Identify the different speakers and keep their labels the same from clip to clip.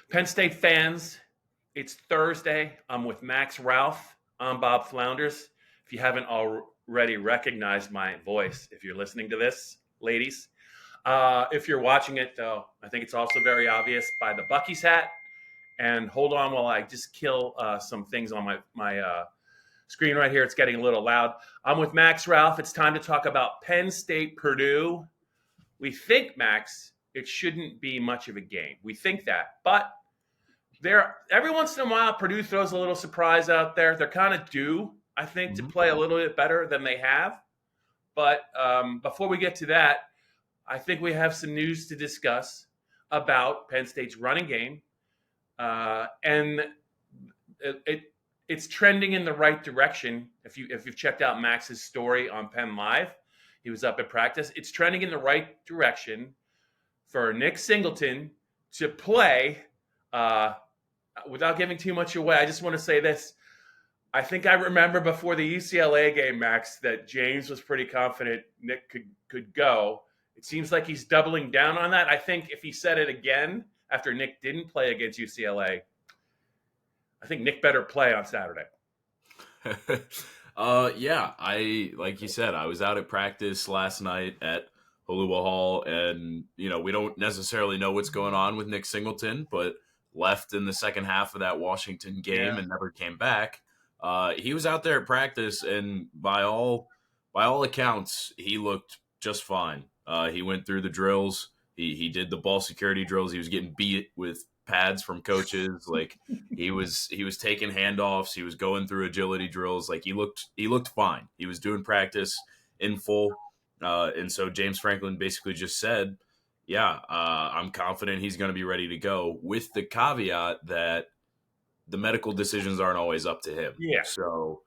Speaker 1: Penn State fans, it's Thursday. I'm with Max Ralph. I'm Bob Flounders. If you haven't already recognized my voice, if you're listening to this, ladies, if you're watching it, though, I think it's also very obvious by the Bucky's hat. And hold on while I just kill some things on my screen right here. It's getting a little loud. I'm with Max Ralph. It's time to talk about Penn State Purdue. We think, Max, it shouldn't be much of a game. We think that, but every once in a while, Purdue throws a little surprise out there. They're kind of due, I think, to play a little bit better than they have. But before we get to that, I think we have some news to discuss about Penn State's running game, and it's trending in the right direction. If you've checked out Max's story on PennLive, he was up at practice. It's trending in the right direction for Nick Singleton to play. Without giving too much away, I just want to say this. I think I remember before the UCLA game, Max, that James was pretty confident Nick could go. It seems like he's doubling down on that. I think if he said it again after Nick didn't play against UCLA, I think Nick better play on Saturday.
Speaker 2: Yeah, like you said, I was out at practice last night at Holuwa Hall, and we don't necessarily know what's going on with Nick Singleton, but left in the second half of that Washington game and never came back. He was out there at practice, and by all accounts, he looked just fine. He went through the drills. He did the ball security drills. He was getting beat with pads from coaches. Like he was taking handoffs. He was going through agility drills. Like he looked fine. He was doing practice in full. And so James Franklin basically just said, I'm confident he's going to be ready to go, with the caveat that the medical decisions aren't always up to him.
Speaker 1: Yeah.
Speaker 2: So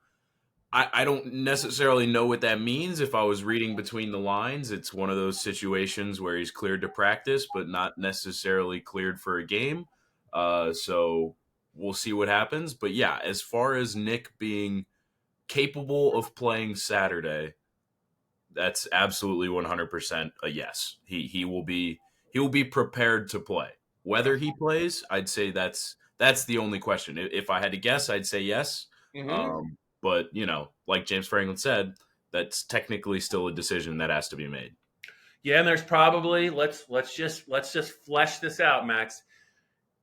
Speaker 2: I don't necessarily know what that means. If I was reading between the lines, it's one of those situations where he's cleared to practice, but not necessarily cleared for a game. So we'll see what happens. But yeah, as far as Nick being capable of playing Saturday, that's absolutely 100% a yes. He will be prepared to play. Whether he plays, I'd say that's the only question. If I had to guess, I'd say yes.
Speaker 1: Mm-hmm.
Speaker 2: But like James Franklin said, that's technically still a decision that has to be made.
Speaker 1: Yeah, and there's probably let's just flesh this out, Max.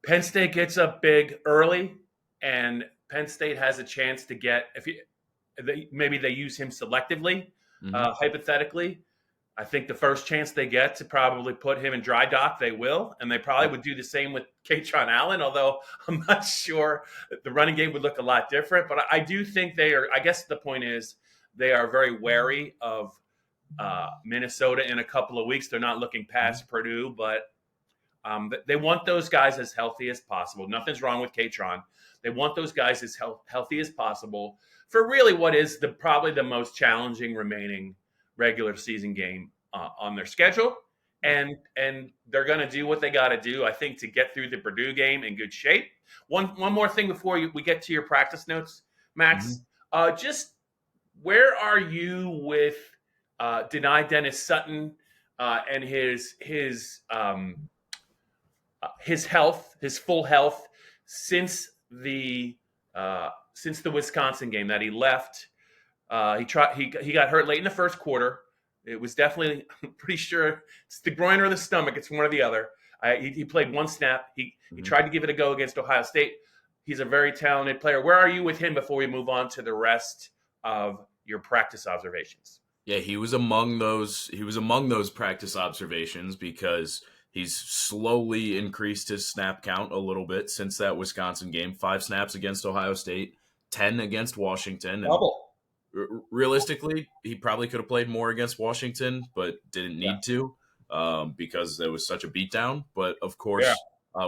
Speaker 1: Penn State gets up big early, and Penn State has a chance to get maybe they use him selectively. Hypothetically, I think the first chance they get to probably put him in dry dock, they will, and they probably would do the same with Katron Allen, although I'm not sure that the running game would look a lot different. But I do think they are. I guess the point is they are very wary of Minnesota in a couple of weeks. They're not looking past Purdue, but they want those guys as healthy as possible. Nothing's wrong with Katron. They want those guys as healthy as possible for really what is probably the most challenging remaining regular season game on their schedule. And they're going to do what they got to do, I think, to get through the Purdue game in good shape. One more thing before we get to your practice notes, Max. Just where are you with Denai Dennis Sutton and his health, his full health since the Wisconsin game that he left? He got hurt late in the first quarter. It was definitely, I'm pretty sure it's the groin or the stomach. It's one or the other. He played one snap. He tried to give it a go against Ohio State. He's a very talented player. Where are you with him before we move on to the rest of your practice observations?
Speaker 2: Yeah, he was among those practice observations because he's slowly increased his snap count a little bit since that Wisconsin game. 5 snaps against Ohio State, 10 against Washington.
Speaker 1: Double.
Speaker 2: Realistically, he probably could have played more against Washington, but didn't need to because there was such a beatdown. But of course,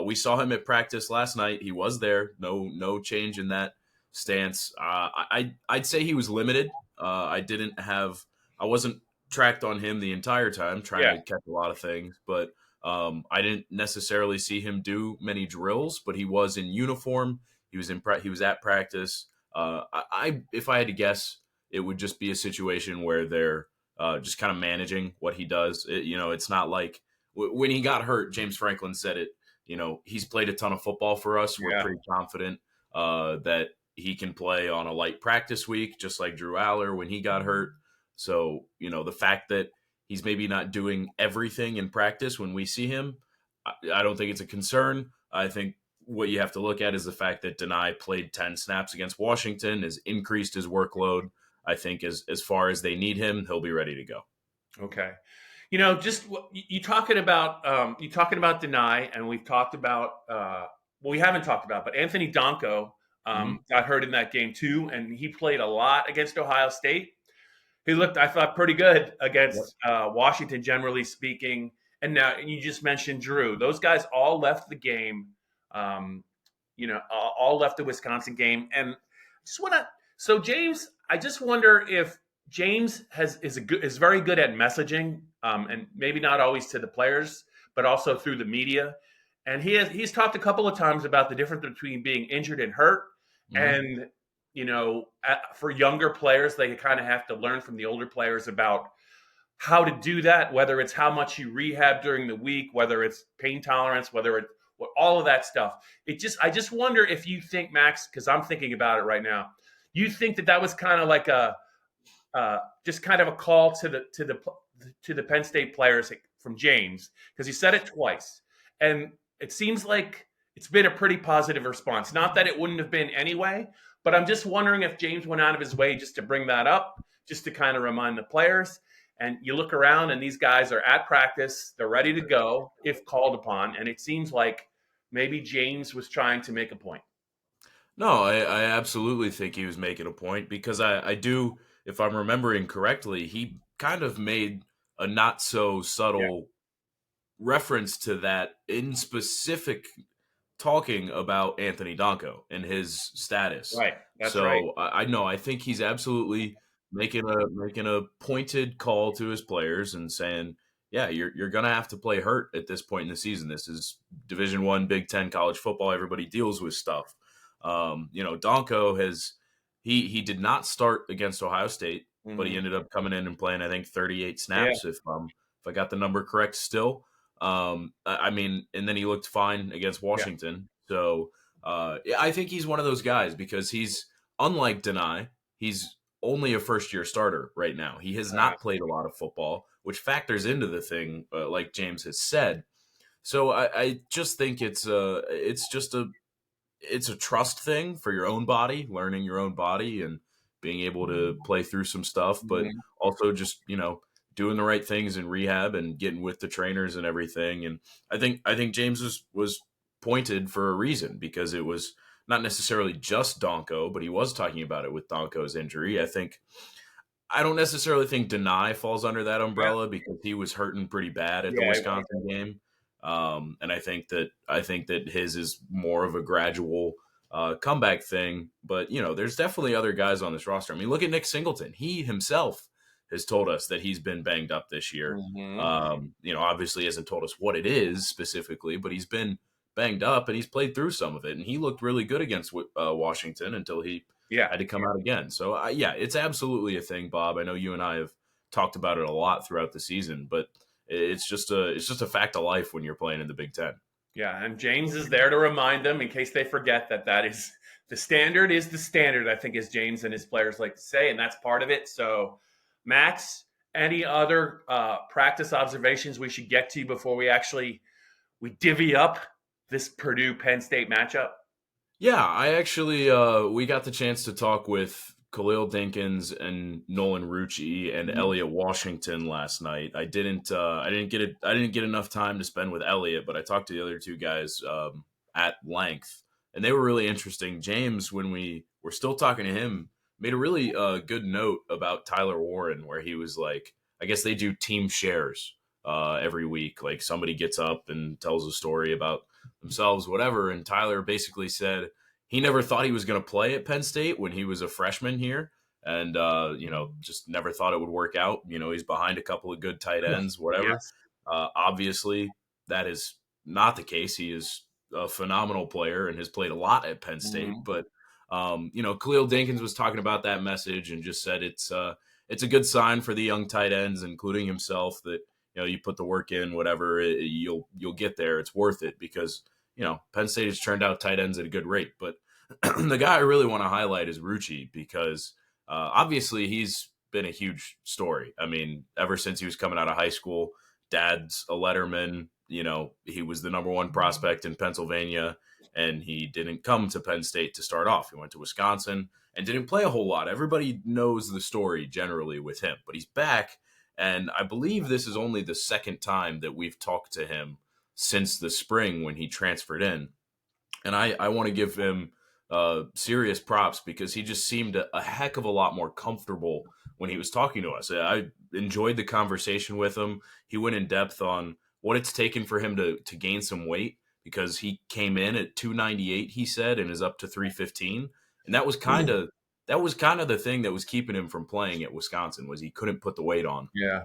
Speaker 2: we saw him at practice last night. He was there. No change in that stance. I'd say he was limited. I wasn't tracked on him the entire time, trying to catch a lot of things. But I didn't necessarily see him do many drills. But he was in uniform. He was at practice. If I had to guess, it would just be a situation where they're just kind of managing what he does. It's not like when he got hurt, James Franklin said it. he's played a ton of football for us. We're
Speaker 1: Yeah.
Speaker 2: pretty confident that he can play on a light practice week, just like Drew Aller when he got hurt. So, the fact that he's maybe not doing everything in practice when we see him, I don't think it's a concern. I think what you have to look at is the fact that Nittany played 10 snaps against Washington, has increased his workload. I think as far as they need him, he'll be ready to go.
Speaker 1: Okay. Just you talking about Nittany, and we've talked about we haven't talked about, but Anthony Donko got hurt in that game too, and he played a lot against Ohio State. He looked, I thought, pretty good against Washington, generally speaking. And now you just mentioned Drew; those guys all left the game. All left the Wisconsin game, and just want to. So James, I just wonder if James is very good at messaging, and maybe not always to the players, but also through the media. And he's talked a couple of times about the difference between being injured and hurt, and for younger players, they kind of have to learn from the older players about how to do that. Whether it's how much you rehab during the week, whether it's pain tolerance, whether it's all of that stuff. I just wonder if you think, Max, because I'm thinking about it right now. You think that was kind of like just kind of a call to the Penn State players from James, because he said it twice, and it seems like it's been a pretty positive response. Not that it wouldn't have been anyway, but I'm just wondering if James went out of his way just to bring that up, just to kind of remind the players. And you look around, and these guys are at practice; they're ready to go if called upon. And it seems like maybe James was trying to make a point.
Speaker 2: No, I absolutely think he was making a point, because I do, if I'm remembering correctly, he kind of made a not so subtle reference to that in specific, talking about Anthony Donko and his status.
Speaker 1: Right. That's
Speaker 2: so
Speaker 1: right.
Speaker 2: I know, I think he's absolutely making a pointed call to his players and saying, yeah, you're gonna have to play hurt at this point in the season. This is Division I, Big Ten college football. Everybody deals with stuff. Donko he did not start against Ohio State, but he ended up coming in and playing, I think, 38 snaps, if I got the number correct still. And then he looked fine against Washington. Yeah. So I think he's one of those guys, because he's, unlike Nittany, he's only a first-year starter right now. He has not played a lot of football, which factors into the thing, like James has said. So I just think it's a trust thing for your own body, learning your own body and being able to play through some stuff, but also just, doing the right things in rehab and getting with the trainers and everything. And I think James was pointed for a reason, because it was not necessarily just Donko, but he was talking about it with Donko's injury. I don't necessarily think Nittany falls under that umbrella, because he was hurting pretty bad at the Wisconsin game. And I think that his is more of a gradual comeback thing. But, there's definitely other guys on this roster. I mean, look at Nick Singleton. He himself has told us that he's been banged up this year. Obviously hasn't told us what it is specifically, but he's been banged up and he's played through some of it. And he looked really good against Washington until he had to come out again. So, it's absolutely a thing, Bob. I know you and I have talked about it a lot throughout the season, but it's just a fact of life when you're playing in the Big Ten.
Speaker 1: Yeah, and James is there to remind them, in case they forget, that is the standard, I think, as James and his players like to say, and that's part of it. So, Max, any other practice observations we should get to before we divvy up this Purdue-Penn State matchup?
Speaker 2: Yeah, I actually we got the chance to talk with Khalil Dinkins and Nolan Rucci and Elliot Washington last night. I didn't get enough time to spend with Elliot, but I talked to the other two guys at length, and they were really interesting. James, when we were still talking to him, made a really good note about Tyler Warren, where he was like, I guess they do team shares every week. Like, somebody gets up and tells a story about themselves, whatever, and Tyler basically said he never thought he was going to play at Penn State when he was a freshman here, and just never thought it would work out. He's behind a couple of good tight ends, whatever.
Speaker 1: Yes.
Speaker 2: Obviously, that is not the case. He is a phenomenal player and has played a lot at Penn State. But Khalil Dinkins was talking about that message and just said it's a good sign for the young tight ends, including himself, that you put the work in, whatever, you'll get there. It's worth it, because Penn State has turned out tight ends at a good rate. But the guy I really want to highlight is Rucci because obviously he's been a huge story. I mean, ever since he was coming out of high school, dad's a letterman. He was the number one prospect in Pennsylvania, and he didn't come to Penn State to start off. He went to Wisconsin and didn't play a whole lot. Everybody knows the story generally with him, but he's back, and I believe this is only the second time that we've talked to him since the spring when he transferred in. And I want to give him serious props because he just seemed a heck of a lot more comfortable when he was talking to us. I enjoyed the conversation with him. He went in depth on what it's taken for him to gain some weight because he came in at 298, he said, and is up to 315. And that was kind of the thing that was keeping him from playing at Wisconsin was he couldn't put the weight on.
Speaker 1: Yeah.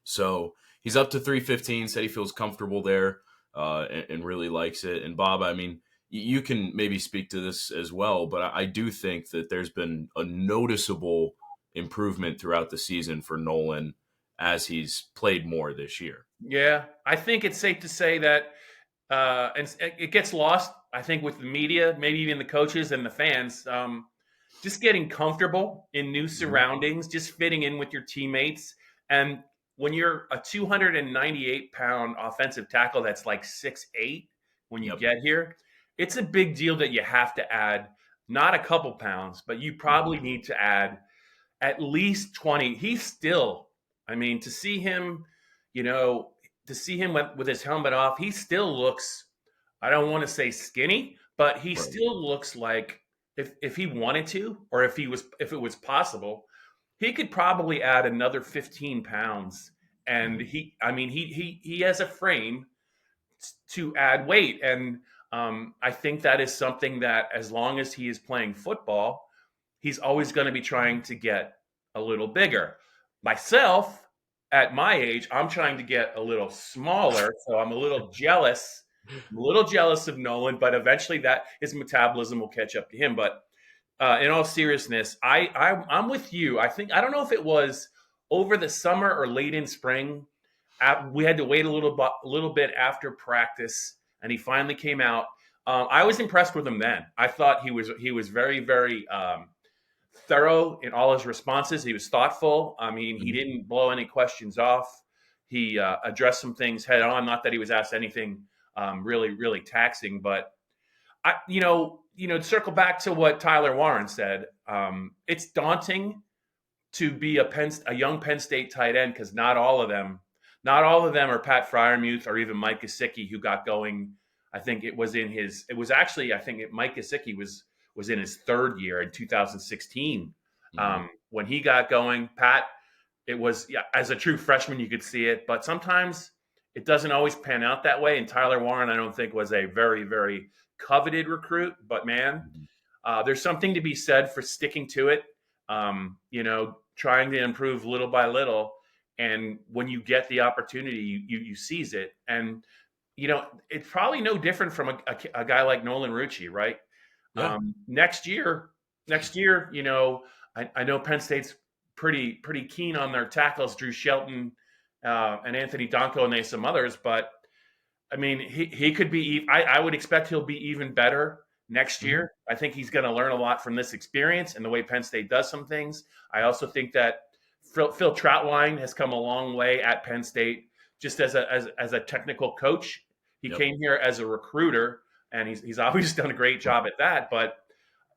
Speaker 2: So he's up to 315, said he feels comfortable there and really likes it. And Bob, I mean, you can maybe speak to this as well, but I do think that there's been a noticeable improvement throughout the season for Nolan as he's played more this year.
Speaker 1: Yeah, I think it's safe to say that, and it gets lost, I think, with the media, maybe even the coaches and the fans, just getting comfortable in new surroundings, just fitting in with your teammates. And when you're a 298-pound offensive tackle that's like 6'8" when you get here, it's a big deal that you have to add not a couple pounds, but you probably need to add at least 20. He's still, I mean, to see him with his helmet off, he still looks, I don't want to say skinny, but he still looks like if he wanted to, or if it was possible, he could probably add another 15 pounds. And he has a frame to add weight. And I think that is something that as long as he is playing football, he's always going to be trying to get a little bigger. Myself, at my age, I'm trying to get a little smaller, so I'm a little jealous. I'm a little jealous of Nolan, but eventually that his metabolism will catch up to him. But in all seriousness, I'm with you. I don't know if it was over the summer or late in spring. We had to wait a little bit after practice, and he finally came out. I was impressed with him then. I thought he was very, very thorough in all his responses. He was thoughtful. I mean, he didn't blow any questions off. He addressed some things head on. Not that he was asked anything really, really taxing, but to circle back to what Tyler Warren said, it's daunting to be a young Penn State tight end because not all of them are Pat Fryermuth or even Mike Gesicki, who got going. I think Mike Gesicki was in his third year in 2016 when he got going. Pat, it was as a true freshman you could see it, but sometimes it doesn't always pan out that way. And Tyler Warren, I don't think, was a very, very coveted recruit, but man, there's something to be said for sticking to it. Trying to improve little by little, and when you get the opportunity, you seize it. And it's probably no different from a guy like Nolan Rucci, right? Yeah. Next year, I know Penn State's pretty keen on their tackles, Drew Shelton and Anthony Donko, and they have some others. But I mean, he could be. I would expect he'll be even better next year. I think he's going to learn a lot from this experience and the way Penn State does some things. I also think that Phil Trautwein has come a long way at Penn State, just as a technical coach. He came here as a recruiter, and he's always done a great job at that. But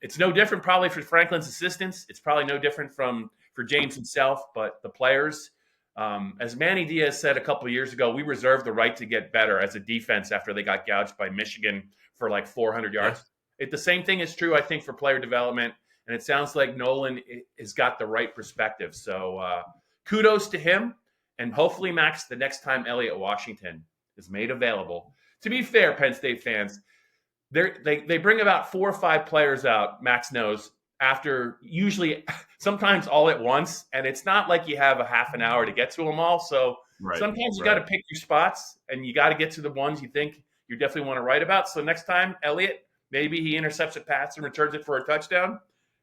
Speaker 1: it's no different probably for Franklin's assistants. It's probably no different for James himself. But the players, as Manny Diaz said a couple of years ago, we reserve the right to get better as a defense after they got gouged by Michigan for like 400 yards. The same thing is true, I think, for player development. And it sounds like Nolan has got the right perspective. So kudos to him. And hopefully, Max, the next time Elliott Washington is made available. To be fair, Penn State fans, they bring about 4 or 5 players out, Max knows, after usually sometimes all at once. And it's not like you have a half an hour to get to them all. So sometimes you got to pick your spots, and you got to get to the ones you think you definitely want to write about. So next time, Elliott, maybe he intercepts a pass and returns it for a touchdown,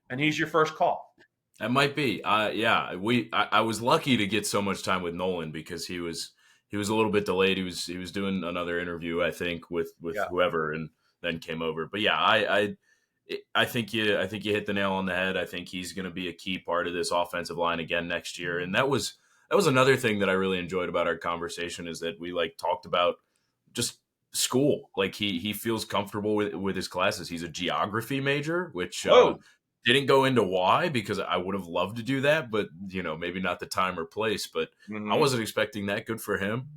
Speaker 1: and he's your first call.
Speaker 2: That might be. I was lucky to get so much time with Nolan because he was he was a little bit delayed. He was doing another interview, I think, with
Speaker 1: Yeah.
Speaker 2: whoever, and then came over. But yeah, I think you hit the nail on the head. I think he's going to be a key part of this offensive line again next year. And that was another thing that I really enjoyed about our conversation, is that we like talked about just school. Like he feels comfortable with his classes. He's a geography major, which
Speaker 1: Whoa.
Speaker 2: didn't go into why, because I would have loved to do that, but maybe not the time or place. But I
Speaker 1: Mm-hmm.
Speaker 2: wasn't expecting that. Good for him.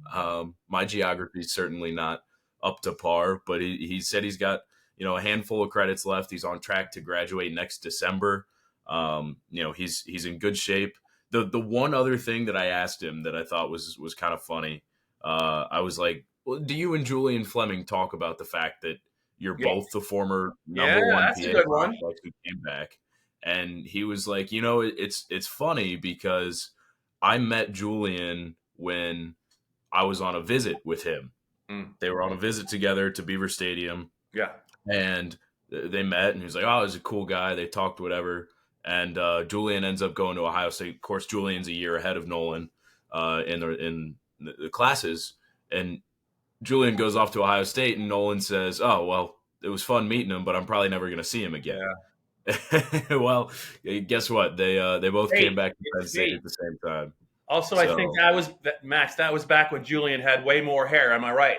Speaker 2: My geography is certainly not up to par, but he said he's got a handful of credits left. He's on track to graduate next December. He's in good shape. The one other thing that I asked him that I thought was kind of funny, I was like, well, do you and Julian Fleming talk about the fact that you're
Speaker 1: Yeah.
Speaker 2: both the former
Speaker 1: Yeah,
Speaker 2: number one
Speaker 1: that's a
Speaker 2: PA
Speaker 1: good one.
Speaker 2: prospects who came back? And he was like, it's funny because I met Julian when I was on a visit with him.
Speaker 1: Mm.
Speaker 2: They were on a visit together to Beaver Stadium,
Speaker 1: Yeah.
Speaker 2: and they met, and he was like, oh, he's a cool guy. They talked, whatever. And Julian ends up going to Ohio State. Of course, Julian's a year ahead of Nolan in the classes. And Julian goes off to Ohio State, and Nolan says, oh, well, it was fun meeting him, but I'm probably never going to see him again.
Speaker 1: Yeah.
Speaker 2: Well, guess what? They both
Speaker 1: Hey,
Speaker 2: came back to Penn
Speaker 1: it's
Speaker 2: State
Speaker 1: me.
Speaker 2: at the same time.
Speaker 1: Also, I
Speaker 2: So,
Speaker 1: think Max. That was back when Julian had way more hair. Am I right?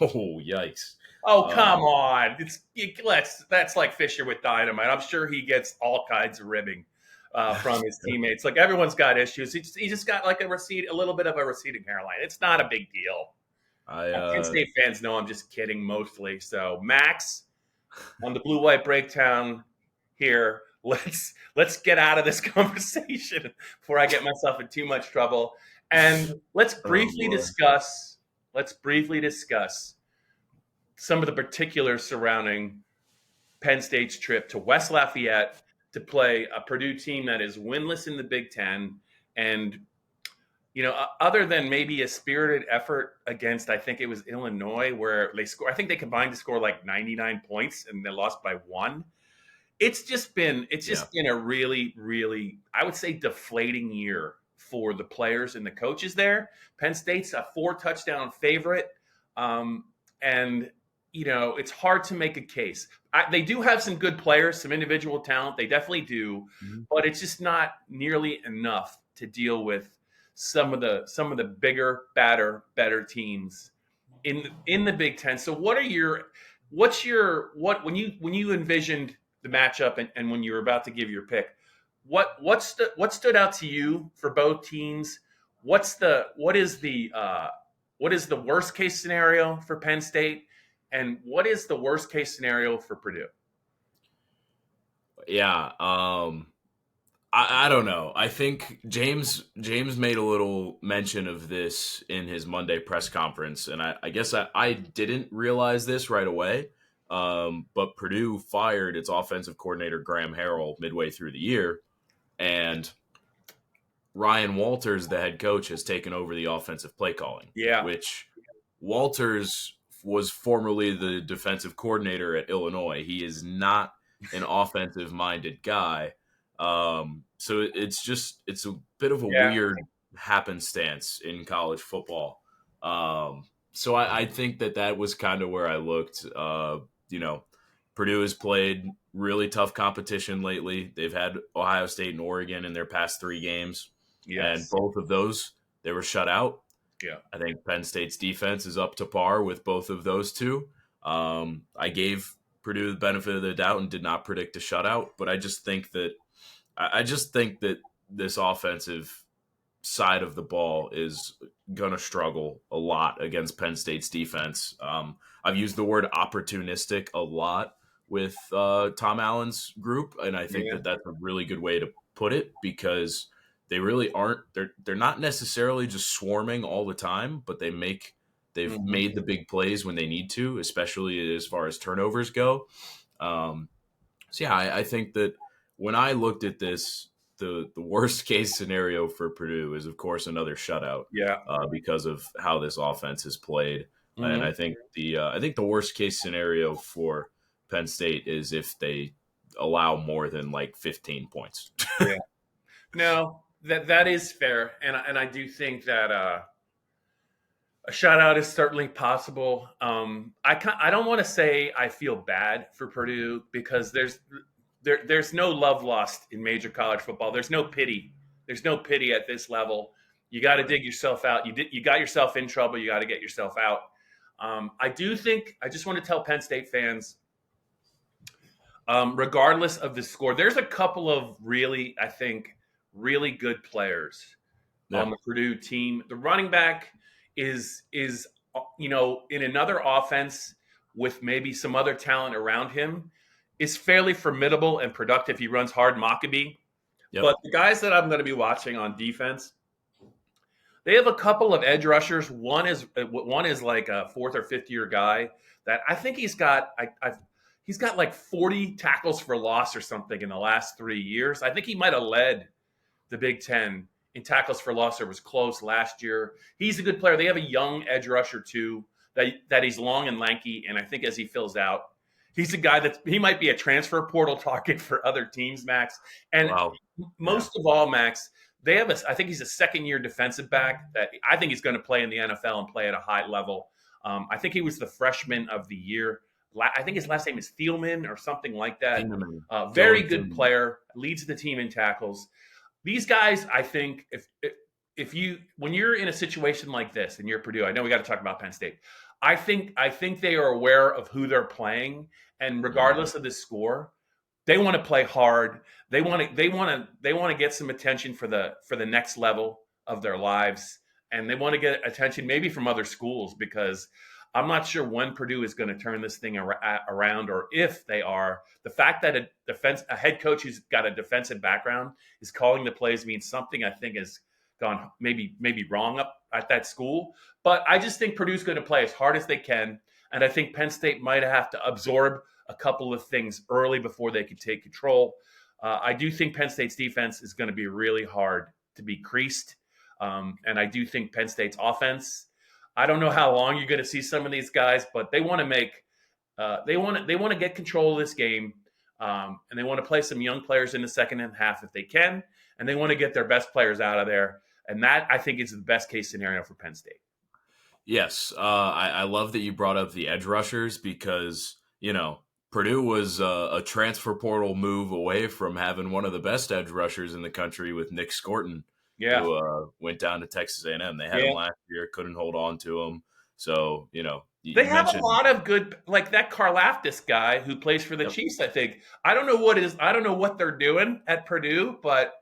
Speaker 2: oh, yikes.
Speaker 1: Oh, come on! That's like Fisher with dynamite. I'm sure he gets all kinds of ribbing from his teammates. Like everyone's got issues. He just got like a little bit of a receding hairline. It's not a big deal. Penn State fans know I'm just kidding mostly. So Max, on the Blue White Breakdown here, let's get out of this conversation before I get myself in too much trouble. And let's briefly discuss some of the particulars surrounding Penn State's trip to West Lafayette to play a Purdue team that is winless in the Big Ten. And, other than maybe a spirited effort against, I think it was Illinois, where I think they combined to score like 99 points and they lost by 1. It's just been a really, really, I would say, deflating year for the players and the coaches there. Penn State's a 4-touchdown favorite. And it's hard to make a case. They do have some good players, some individual talent. They definitely do, but it's just not nearly enough to deal with some of the bigger, better teams in the Big Ten. So when you envisioned the matchup and when you were about to give your pick, what stood out to you for both teams? What is the worst case scenario for Penn State? And what is the worst case scenario for Purdue?
Speaker 2: Yeah, I don't know. I think James made a little mention of this in his Monday press conference, and I guess I didn't realize this right away. But Purdue fired its offensive coordinator Graham Harrell midway through the year, and Ryan Walters, the head coach, has taken over the offensive play calling.
Speaker 1: Yeah.
Speaker 2: Which Walters was formerly the defensive coordinator at Illinois. He is not an offensive-minded guy. So it's a bit of a weird happenstance in college football. So I think that was kind of where I looked. Purdue has played really tough competition lately. They've had Ohio State and Oregon in their past 3 games. Yes. And both of those, they were shut out.
Speaker 1: Yeah.
Speaker 2: I think Penn State's defense is up to par with both of those two. I gave Purdue the benefit of the doubt and did not predict a shutout, but I just think that this offensive side of the ball is going to struggle a lot against Penn State's defense. I've used the word opportunistic a lot with Tom Allen's group, and I think that's a really good way to put it, because they really aren't. They're not necessarily just swarming all the time, but they've made the big plays when they need to, especially as far as turnovers go. I think that when I looked at this, the worst case scenario for Purdue is, of course, another shutout.
Speaker 1: Yeah.
Speaker 2: Because of how this offense has played, and I think the worst case scenario for Penn State is if they allow more than like 15 points.
Speaker 1: No, that is fair, and I do think that A shutout is certainly possible. I don't want to say I feel bad for Purdue because there's no love lost in major college football. There's no pity. There's no pity at this level. You got to dig yourself out. You got yourself in trouble. You got to get yourself out. I do think I just want to tell Penn State fans, regardless of the score, there's a couple of really, I think, really good players on the Purdue team. The running back is in another offense with maybe some other talent around him is fairly formidable and productive. He runs hard, Maccabee. Yep. But the guys that I'm going to be watching on defense, they have a couple of edge rushers. One is like a fourth or fifth year guy that I think he's got like 40 tackles for loss or something in the last 3 years. I think he might have led the Big Ten in tackles for loss, or was close last year. He's a good player. They have a young edge rusher too that he's long and lanky, and I think as he fills out, he's a guy he might be a transfer portal target for other teams, Max. And most of all, Max, they have I think he's a second-year defensive back that I think he's going to play in the NFL and play at a high level. I think he was the freshman of the year. I think his last name is Thielman or something like that. Very good player, leads the team in tackles. These guys, I think, when you're in a situation like this and you're Purdue, I know we got to talk about Penn State. I think they are aware of who they're playing, and regardless of the score, they want to play hard. They want to get some attention for the next level of their lives, and they want to get attention maybe from other schools, because I'm not sure when Purdue is going to turn this thing around, or if they are. The fact that a head coach who's got a defensive background is calling the plays means something I think has gone maybe wrong up at that school. But I just think Purdue's going to play as hard as they can, and I think Penn State might have to absorb a couple of things early before they can take control. I do think Penn State's defense is going to be really hard to be creased, and I do think Penn State's offense, I don't know how long you're going to see some of these guys, but they want to they want to get control of this game, and they want to play some young players in the second half if they can, and they want to get their best players out of there, and that I think is the best case scenario for Penn State.
Speaker 2: Yes, I love that you brought up the edge rushers, because Purdue was a transfer portal move away from having one of the best edge rushers in the country with Nick Singleton. Who went down to Texas A&M. They had him last year, couldn't hold on to him. So,
Speaker 1: they have a lot of good, like that Karlaftis guy who plays for the Chiefs, I think. I don't know what they're doing at Purdue, but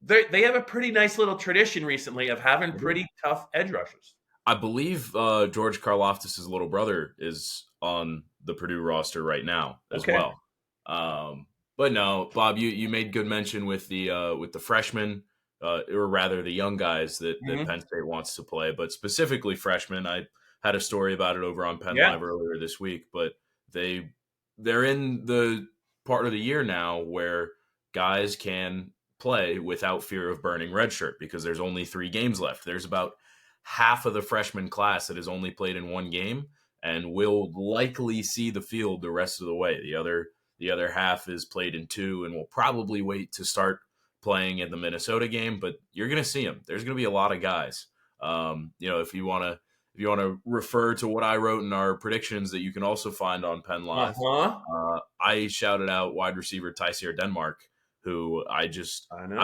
Speaker 1: they have a pretty nice little tradition recently of having pretty tough edge rushers.
Speaker 2: I believe George Karlaftis' little brother is on the Purdue roster right now as well. But no, Bob, you made good mention with the freshmen. Or rather the young guys that Penn State wants to play, but specifically freshmen. I had a story about it over on PennLive earlier this week, but they're in the part of the year now where guys can play without fear of burning redshirt, because there's only 3 games left. There's about half of the freshman class that has only played in 1 game and will likely see the field the rest of the way. The other half is played in 2 and will probably wait to start playing in the Minnesota game, but you're going to see them. There's going to be a lot of guys. If you want to refer to what I wrote in our predictions that you can also find on PennLive, I shouted out wide receiver Tysier Denmark, who I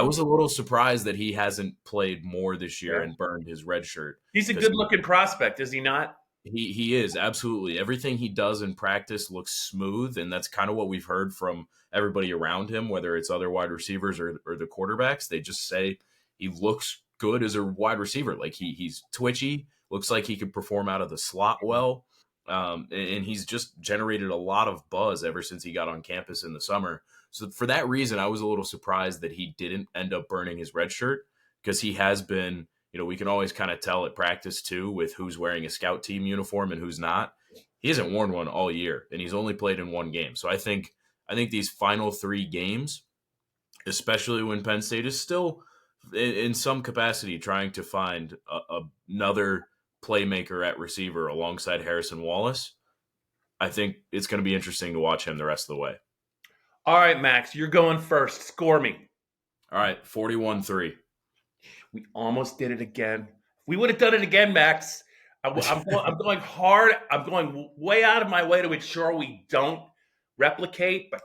Speaker 2: was a little surprised that he hasn't played more this year and burned his red shirt.
Speaker 1: He's a good looking prospect, is he not?
Speaker 2: He is, absolutely. Everything he does in practice looks smooth, and that's kind of what we've heard from everybody around him, whether it's other wide receivers or the quarterbacks. They just say he looks good as a wide receiver. Like he's twitchy, looks like he could perform out of the slot well, and he's just generated a lot of buzz ever since he got on campus in the summer. So for that reason, I was a little surprised that he didn't end up burning his red shirt, because he has been – we can always kind of tell at practice, too, with who's wearing a scout team uniform and who's not. He hasn't worn one all year, and he's only played in 1 game. So I think these final 3 games, especially when Penn State is still in some capacity trying to find another playmaker at receiver alongside Harrison Wallace, I think it's going to be interesting to watch him the rest of the way.
Speaker 1: All right, Max, you're going first. Score me.
Speaker 2: All right, 41-3.
Speaker 1: We almost did it again. If we would have done it again, Max, I'm going hard. I'm going way out of my way to ensure we don't replicate. But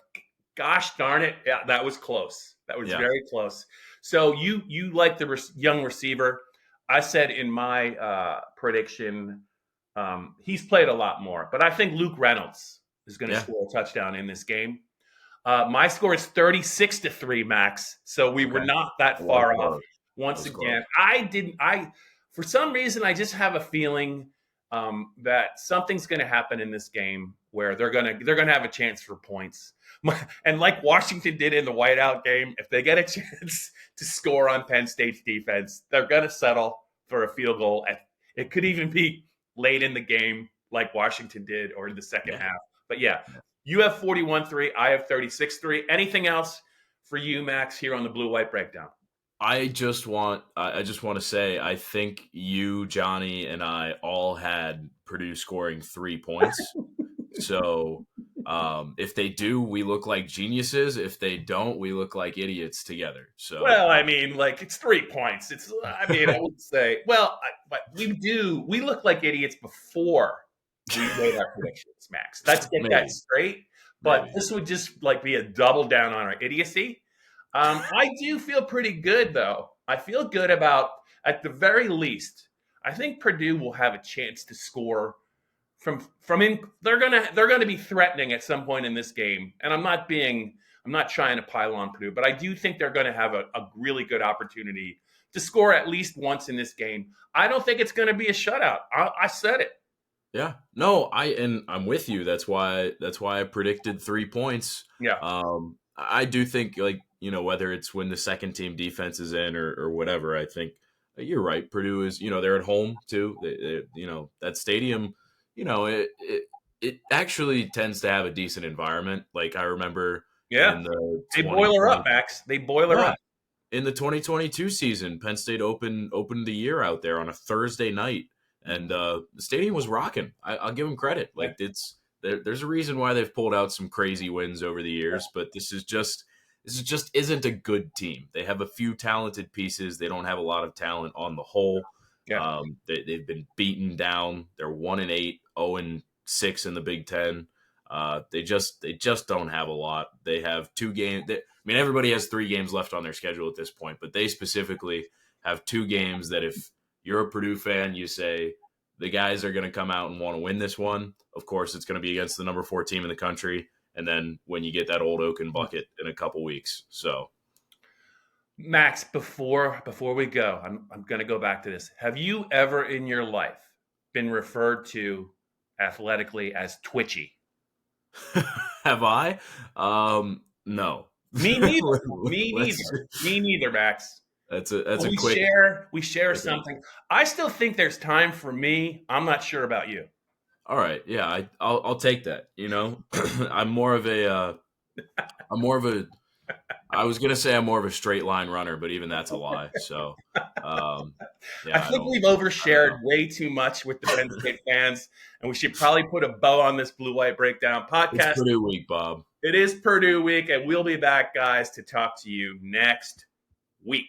Speaker 1: gosh darn it, yeah, that was close. That was very close. So you like the young receiver. I said in my prediction, he's played a lot more, but I think Luke Reynolds is going to score a touchdown in this game. My score is 36-3, Max. So we were not that far off. Once again, for some reason, I just have a feeling that something's going to happen in this game where they're going to have a chance for points. And like Washington did in the whiteout game, if they get a chance to score on Penn State's defense, they're going to settle for a field goal. It could even be late in the game like Washington did, or in the second half. But you have 41-3. I have 36-3. Anything else for you, Max, here on the Blue-White Breakdown?
Speaker 2: I just want to say, I think you, Johnny, and I all had Purdue scoring 3 points. So if they do, we look like geniuses. If they don't, we look like idiots together. So
Speaker 1: well, I mean, like, it's 3 points. I would say, but we look like idiots before we made our predictions, Max. Let's get that straight. But this would just be a double down on our idiocy. I do feel pretty good, though. I feel good about, at the very least, I think Purdue will have a chance to score from in. They're gonna be threatening at some point in this game, and I'm not trying to pile on Purdue, but I do think they're going to have a really good opportunity to score at least once in this game. I don't think it's going to be a shutout. I said it.
Speaker 2: Yeah, no, I'm with you. That's why I predicted 3 points.
Speaker 1: Yeah.
Speaker 2: I do think, whether it's when the second team defense is in or whatever, I think you're right. Purdue is, they're at home too. That stadium, it actually tends to have a decent environment. Like I remember,
Speaker 1: they boil her up, Max. They boil her up.
Speaker 2: In the 2022 season, Penn State opened the year out there on a Thursday night, and the stadium was rocking. I'll give them credit. Like there's a reason why they've pulled out some crazy wins over the years, but this just isn't a good team. They have a few talented pieces. They don't have a lot of talent on the whole. Yeah. They've been beaten down. They're 1-8, 0-6 in the Big Ten. They just don't have a lot. They have 2 games. Everybody has 3 games left on their schedule at this point, but they specifically have 2 games that if you're a Purdue fan, you say the guys are going to come out and want to win this one. Of course, it's going to be against the number 4 team in the country. And then when you get that old Oaken bucket in a couple weeks. So,
Speaker 1: Max, before we go, I'm going to go back to this. Have you ever in your life been referred to athletically as twitchy?
Speaker 2: Have I? No.
Speaker 1: Me neither. Me neither, Max.
Speaker 2: That's a
Speaker 1: we
Speaker 2: quick.
Speaker 1: We share something. I still think there's time for me. I'm not sure about you.
Speaker 2: All right, yeah, I'll take that. I'm more of a. I was gonna say I'm more of a straight line runner, but even that's a lie. So,
Speaker 1: I think we've overshared way too much with the Penn State fans, and we should probably put a bow on this Blue-White Breakdown podcast.
Speaker 2: It's Purdue week, Bob.
Speaker 1: It is Purdue week, and we'll be back, guys, to talk to you next week.